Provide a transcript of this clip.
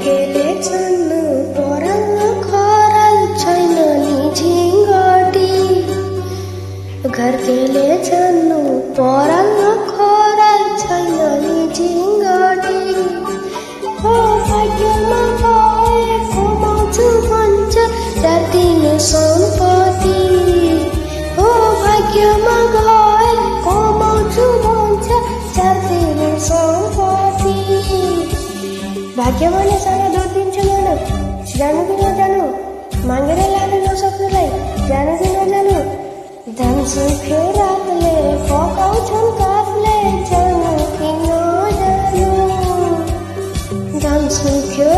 केले छन् परल खरल छैन नि झिङ्गटी घर केले छन् परल खरल छैन नि झिङ्गटी हो भाग्यमा भए कमाउँछु भन्छ रातिने सम्पत्ति हो भाग्यमा भए कमाउँछु भन्छ रातिने सम्पत्ति भाग्यमाले सानो दुध दिन्छ जानु जानु कि नजानु मागेर लानु नसक्नुलाई जानु कि नजानु धन सुखे रातले फकाउँछन् काफले जानु कि नजानु धन सुख्यो